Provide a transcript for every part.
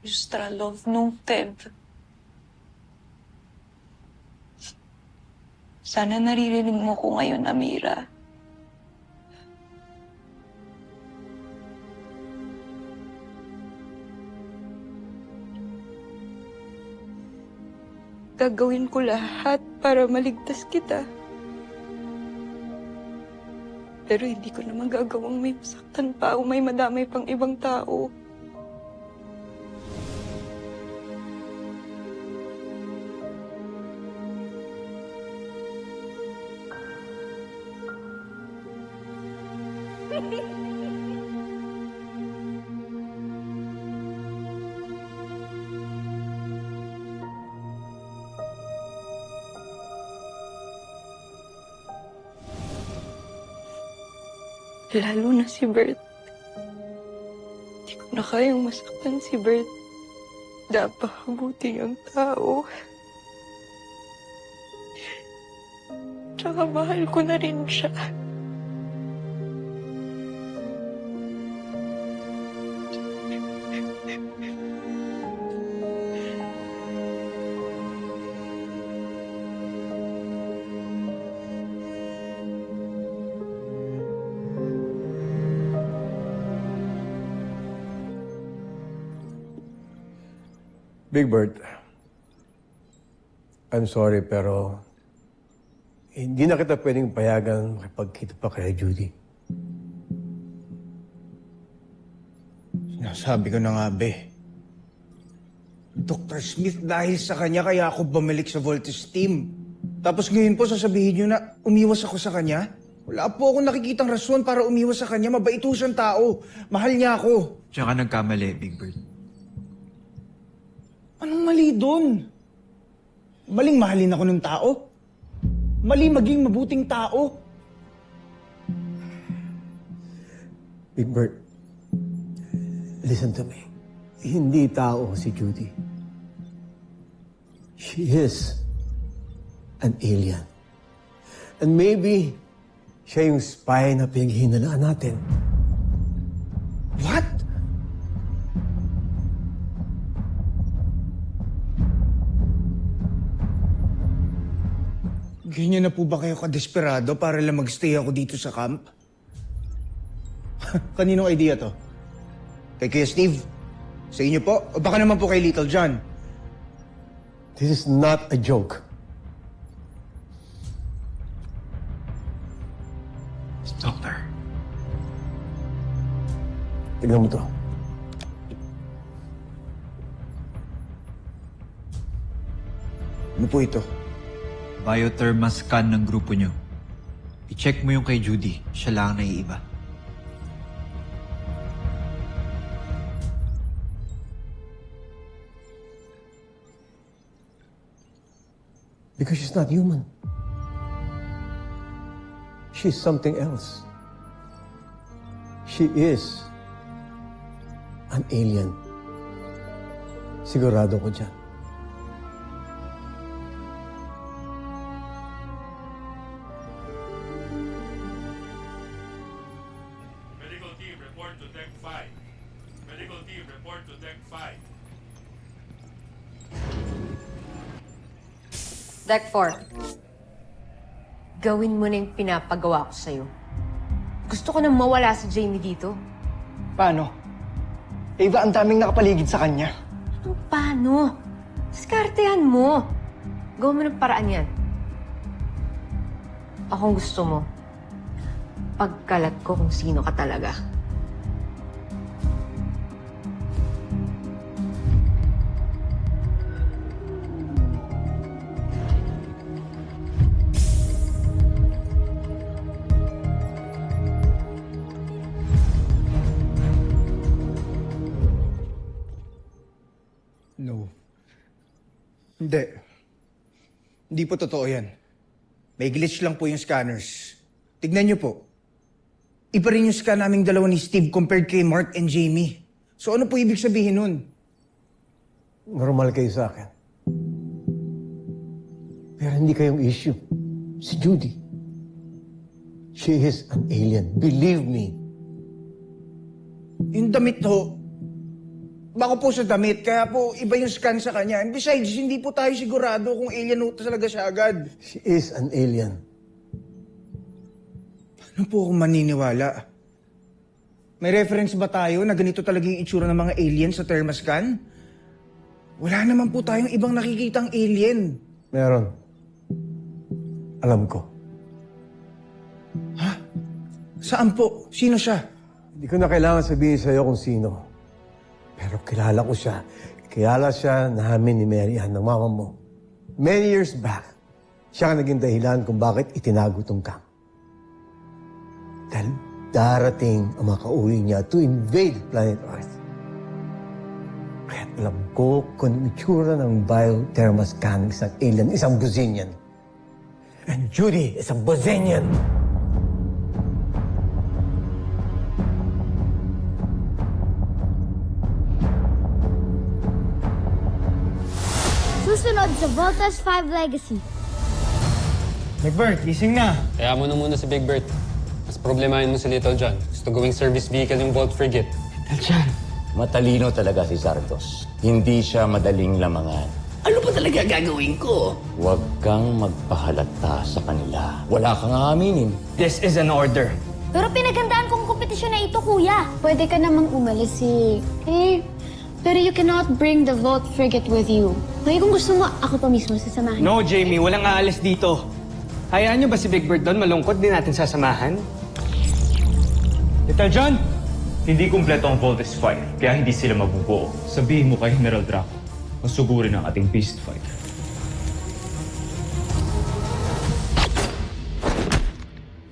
Yustralov Noted. Sana naririnig mo ko ngayon, Amira. Gagawin ko lahat para maligtas kita. Pero hindi ko naman gagawang may masaktan pa o may madamay pang ibang tao. Lalo na si Bert. Hindi ko na kayang masaktan si Bert. Napakabuti ang tao. Tsaka mahal ko na rin siya. Big Bird, I'm sorry pero hindi na kita pwedeng payagan makipagkita pa kay Judy. Sinasabi ko na nga, be. Dr. Smith, dahil sa kanya kaya ako bumalik sa Voltes team. Tapos ngayon po sasabihin niyo na umiwas ako sa kanya? Wala po akong nakikitang rason para umiwas sa kanya. Mabait ho siyang tao. Mahal niya ako. Tsaka nagkamali, Big Bird. Anong mali doon? Maling mahalin ako ng tao? Mali maging mabuting tao? Big Bird, listen to me. Hindi tao si Judy. She is an alien. And maybe siya yung spy na pinaghihinalaan natin. What? Ganyan na po ba kayo kadesperado para lang magstay ako dito sa camp? Kaninong idea to? Kay Kuya Steve? Sa inyo po? O baka naman po kay Little John? This is not a joke. Doctor. Tignan mo to. Ano po ito? Biotherma scan ng grupo nyo. I-check mo yung kay Judy. Siya lang ang naiiba. Because she's not human. She's something else. She is an alien. Sigurado ko dyan. Medical team, report to Deck 5. Medical team, report to Deck 5. Deck 4. Gawin mo na yung pinapagawa ko sa'yo. Gusto ko nang mawala si Jamie dito. Paano? Eva, ang daming nakapaligid sa kanya. Ano paano? Diskartehan mo. Gawin mo ng paraan yan. Akong gusto mo. Pagkalat ko kung sino ka talaga. No. Hindi. Hindi po totoo yan. May glitch lang po yung scanners. Tignan niyo po. Iba rin yung scan naming dalawa ni Steve compared kay Mark and Jamie. So ano po ibig sabihin nun? Normal kayo sa akin. Pero hindi kayong issue. Si Judy. She is an alien. Believe me. Yung damit ho, Baka po sa damit, kaya po iba yung scan sa kanya. And besides, hindi po tayo sigurado kung alien ho talaga siya agad. She is an alien. Ano po kung maniniwala? May reference ba tayo na ganito talaga yung itsura ng mga alien sa thermoscan? Wala naman po tayong ibang nakikitang alien. Meron. Alam ko. Saan po? Sino siya? Hindi ko na kailangan sabihin sa'yo kung sino. Pero kilala ko siya. Kilala siya namin ni Mary Ann, ng mama mo. Many years back, siya ang naging dahilan kung bakit itinago tong camp. Dahil darating ang mga kauwi niya to invade planet Earth. Kaya alam ko kung ang itsura ng biothermoscan ng isang alien, isang Bozenian. And Judy is a Bozenian. Susunod sa Voltas 5 Legacy. Big Bird, gising na. Kaya mo na muna si Big Bird. Mas problemahin mo si Little John. Gusto gawing service vehicle yung Volt Frigate. Matalino talaga si Sardos. Hindi siya madaling lamangan. Ano pa talaga gagawin ko? Huwag kang magpahalata sa kanila. Wala kang aaminin. This is an order. Pero pinagandaan kong kompetisyon na ito, kuya. Pwede ka namang umalis eh. Pero you cannot bring the Volt Frigate with you. Kaya kung gusto mo, ako pa mismo sasamahan. No, Jamie. Walang aalis dito. Hayaan niyo ba si Big Bird doon? Malungkot din natin sasamahan. Little John, hindi kumpleto ang Voltes 5, kaya hindi sila mabubuo. Sabihin mo kay General Draco, masugurin ang ating Beast Fighter.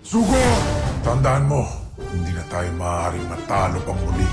Sugo! Tandaan mo, hindi na tayo maaaring matalo pang muli.